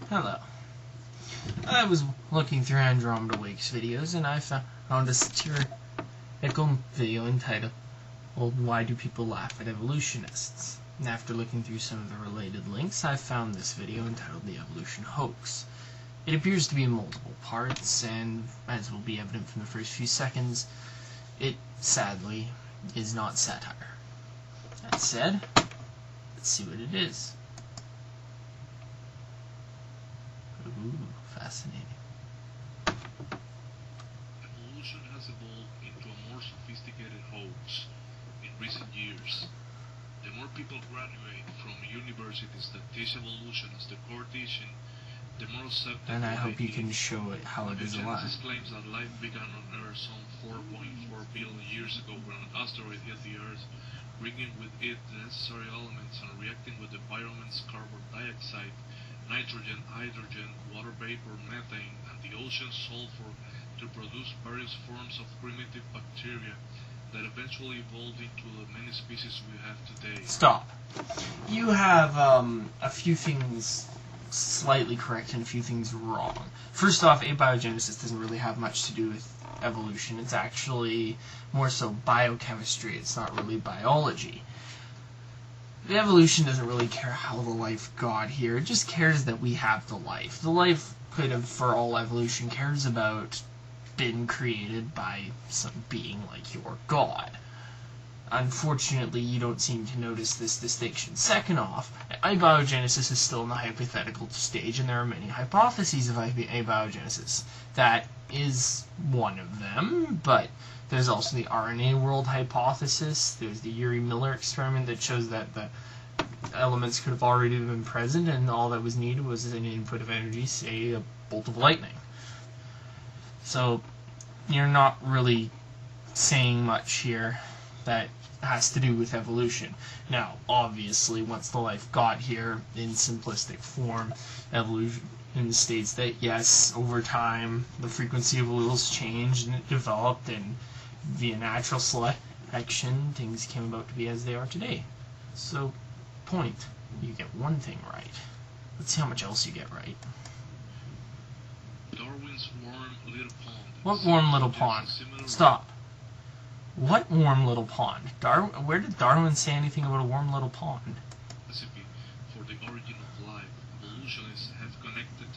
Hello. I was looking through Andromeda Wake's videos and I found a satirical video entitled Why Do People Laugh at Evolutionists? And after looking through some of the related links, I found this video entitled The Evolution Hoax. It appears to be in multiple parts, and as will be evident from the first few seconds, it, sadly, is not satire. That said, let's see what it is. Ooh, fascinating. Evolution has evolved into a more sophisticated hoax in recent years. The more people graduate from universities that teach evolution as the core teaching, the more accepted. And I hope you can show it how it is alive. Genesis claims that life began on Earth some 4.4 billion years ago when an asteroid hit the Earth, bringing with it the necessary elements and reacting with the environment's carbon dioxide, nitrogen, hydrogen, water vapor, methane, and the ocean's sulfur to produce various forms of primitive bacteria that eventually evolved into the many species we have today. Stop. You have a few things slightly correct and a few things wrong. First off, abiogenesis doesn't really have much to do with evolution. It's actually more so biochemistry. It's not really biology. The evolution doesn't really care how the life got here. It just cares that we have the life. The life could have, for all evolution cares about, been created by some being like your god. Unfortunately, you don't seem to notice this distinction. Second off, abiogenesis is still in the hypothetical stage, and there are many hypotheses of abiogenesis. That is one of them, but there's also the RNA world hypothesis. There's the Urey-Miller experiment that shows that the elements could have already been present, and all that was needed was an input of energy, say a bolt of lightning. So you're not really saying much here that has to do with evolution. Now, obviously, once the life got here in simplistic form, evolution states that yes, over time, the frequency of alleles changed and it developed, and via natural selection, things came about to be as they are today. So, point, you get one thing right. Let's see how much else you get right. Darwin's warm little pond. What warm little pond? Stop. What warm little pond? Where did Darwin say anything about a warm little pond? Recipe for the origin of life. Evolutionists have connected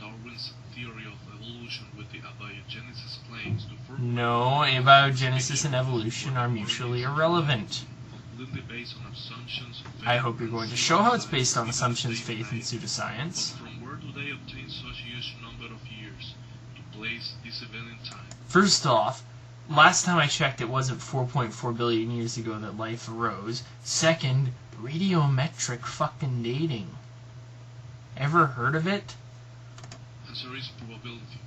Darwin's theory of evolution with the abiogenesis claims to further. No, abiogenesis and evolution are mutually irrelevant. Completely based on assumptions. I hope you're going to show how it's based on assumptions, faith, and pseudoscience. But from where do they obtain such a huge number of years to place this event in time? First off, last time I checked, it wasn't 4.4 billion years ago that life arose. Second, radiometric fucking dating. Ever heard of it? Answer is probability.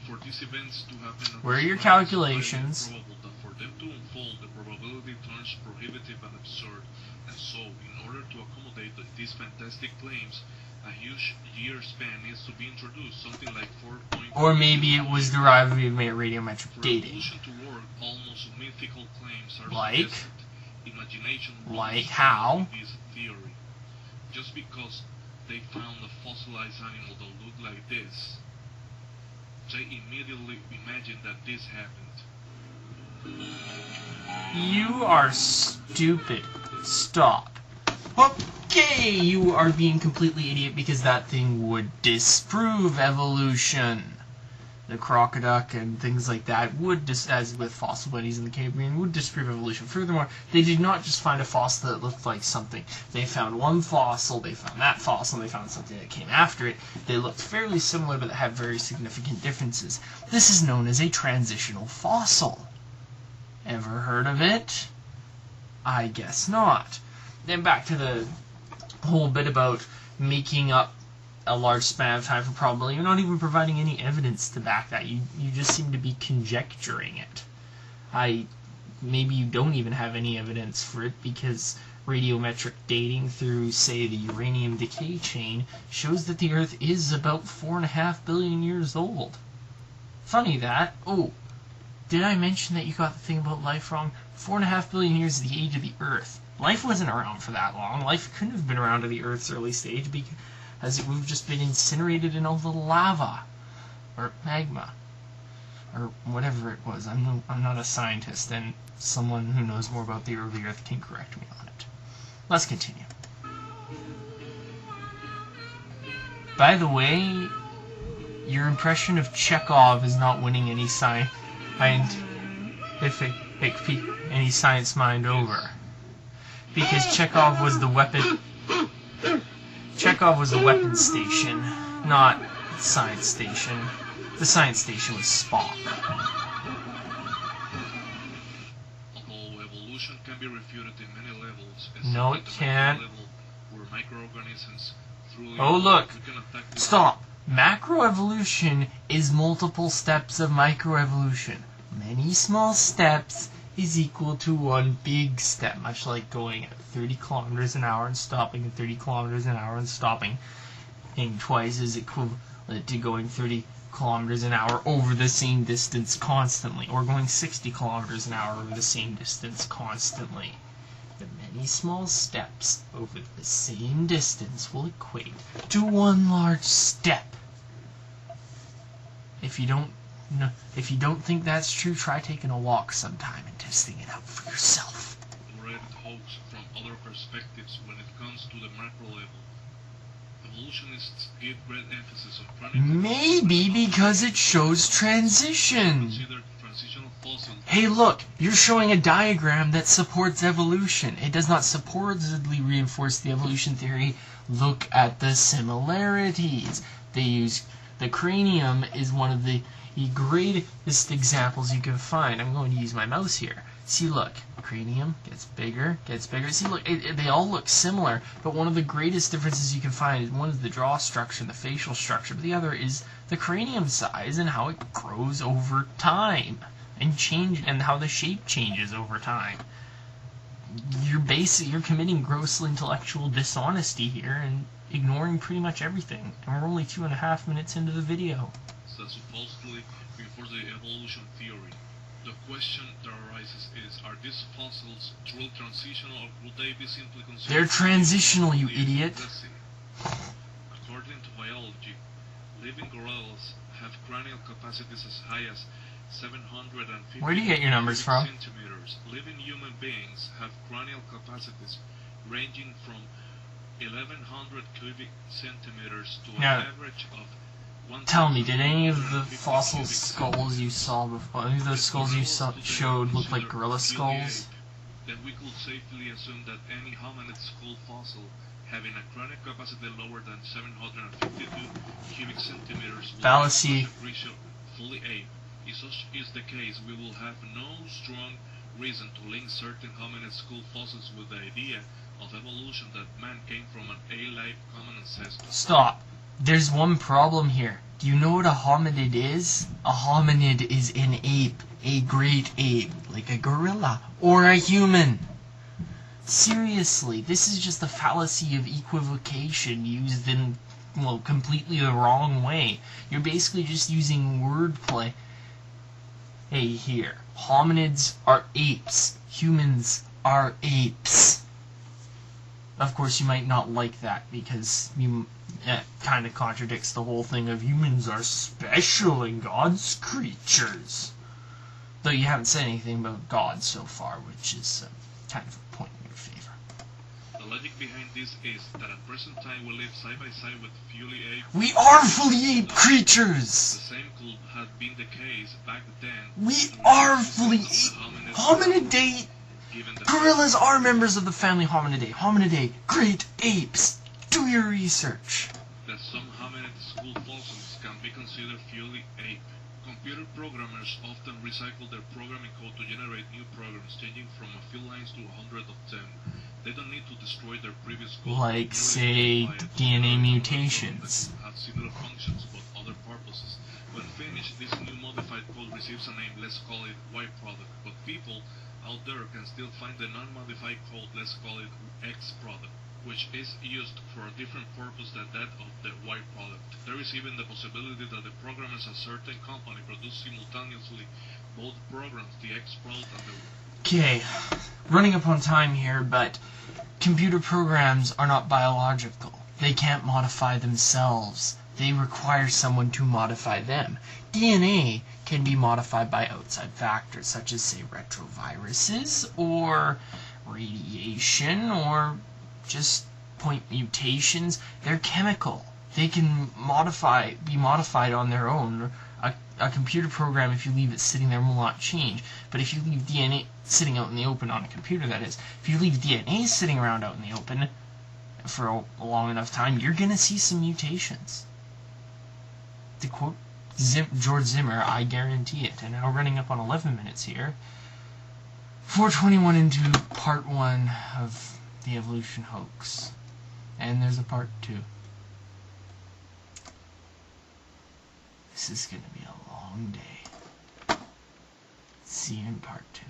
For these events to happen, Where are your calculations? It's probable that for them to unfold, the probability turns prohibitive and absurd. And so, in order to accommodate these fantastic claims, a huge year span needs to be introduced, something like 4. Or maybe it was derived via radiometric dating. For evolution to work, almost mythical claims are Like? suggested. Imagination Like rules how? this theory. Just because they found a fossilized animal that looked like this, they immediately imagine that this happened. You are stupid. Stop. Okay, you are being completely idiot because that thing would disprove evolution. The crocodile and things like that would, as with fossil buddies in the Cambrian, would disprove evolution. Furthermore, they did not just find a fossil that looked like something. They found one fossil, they found that fossil, and they found something that came after it. They looked fairly similar, but had very significant differences. This is known as a transitional fossil. Ever heard of it? I guess not. Then back to the whole bit about making up a large span of time for probability. You're not even providing any evidence to back that. You just seem to be conjecturing it. Maybe you don't even have any evidence for it because radiometric dating through, say, the uranium decay chain shows that the Earth is about 4.5 billion years old. Funny that. Oh, did I mention that you got the thing about life wrong? 4.5 billion years is the age of the Earth. Life wasn't around for that long. Life couldn't have been around to the Earth's early stage as it would have just been incinerated in all the lava, or magma, or whatever it was. I'm not a scientist, and someone who knows more about the early Earth can correct me on it. Let's continue. By the way, your impression of Chekov is not winning any science mind over, because Chekov was the weapon. Chekov was the weapon station, not the science station. The science station was Spock. Although evolution can be refuted in many levels, No, it can't. level where microorganisms through Oh, look. can attack Stop. Macroevolution is multiple steps of microevolution. Many small steps is equal to one big step, much like going at 30 kilometers an hour and stopping at 30 kilometers an hour and stopping. And twice is equivalent to going 30 kilometers an hour over the same distance constantly, or going 60 kilometers an hour over the same distance constantly. The many small steps over the same distance will equate to one large step. If you don't think that's true, try taking a walk sometime and testing it out for yourself. read Hoax from other perspectives when it comes to the macro level. Evolutionists give great emphasis on chronic Maybe because it shows transition. considered transitional fossils. Hey, look, you're showing a diagram that supports evolution. It does not supposedly reinforce the evolution theory. Look at the similarities. They use the cranium is one of the greatest examples you can find. I'm going to use my mouse here. See, look, cranium gets bigger, gets bigger. See, look, they all look similar, but one of the greatest differences you can find is one is the jaw structure and the facial structure, but the other is the cranium size and how it grows over time and how the shape changes over time. You're committing gross intellectual dishonesty here and ignoring pretty much everything. And we're only 2.5 minutes into the video. That supposedly reinforce the evolution theory. The question that arises is, are these fossils truly transitional, or would they be simply considered... They're transitional, you idiot. According to biology, living gorillas have cranial capacities as high as 750 Where do you get your numbers from? centimeters. Living human beings have cranial capacities ranging from 1100 cubic centimeters to an Now, average of... Tell me, did any of the fossil skulls you saw before, any of those skulls you showed look like gorilla skulls? Then we could safely assume that any hominid skull fossil having a cranial capacity lower than 752 cubic centimeters will Fallacy. fully ape. If such is the case, we will have no strong reason to link certain hominid skull fossils with the idea of evolution that man came from an ape-like common ancestor. Stop. There's one problem here. Do you know what a hominid is? A hominid is an ape, a great ape, like a gorilla, or a human. Seriously, this is just a fallacy of equivocation used in, well, completely the wrong way. You're basically just using wordplay. Hey, here. Hominids are apes. Humans are apes. Of course, you might not like that because it kind of contradicts the whole thing of humans are special and God's creatures. Though you haven't said anything about God so far, which is kind of a point in your favor. The logic behind this is that at present time we live side by side with fully ape. We are fully ape creatures! The same could have been the case back then. We are fully ape. Hominidae. Gorillas are members of the family Hominidae. Hominidae, great apes. Do your research. That some hominid skull fossils can be considered fully ape. Computer programmers often recycle their programming code to generate new programs, changing from a few lines to 100 of them. They don't need to destroy their previous code. Like, say, DNA mutations. Have similar functions but other purposes. When finished, this new modified code receives a name. Let's call it Y product. But people out there can still find the non-modified code. Let's call it X product, which is used for a different purpose than that of the Y product. There is even the possibility that the programmers at a certain company produce simultaneously both programs, the X product and the... Okay, running up on time here, but computer programs are not biological. They can't modify themselves. They require someone to modify them. DNA can be modified by outside factors, such as, say, retroviruses, or radiation, or just point mutations. They're chemical. They can be modified on their own. A computer program, if you leave it sitting there, will not change. But if you leave DNA sitting out in the open on a computer, that is, if you leave DNA sitting around out in the open for a long enough time, you're going to see some mutations. To quote George Zimmer, I guarantee it. And now running up on 11 minutes here. 421 into part 1 of the evolution hoax. And there's a part 2. This is going to be a long day. See you in part 2.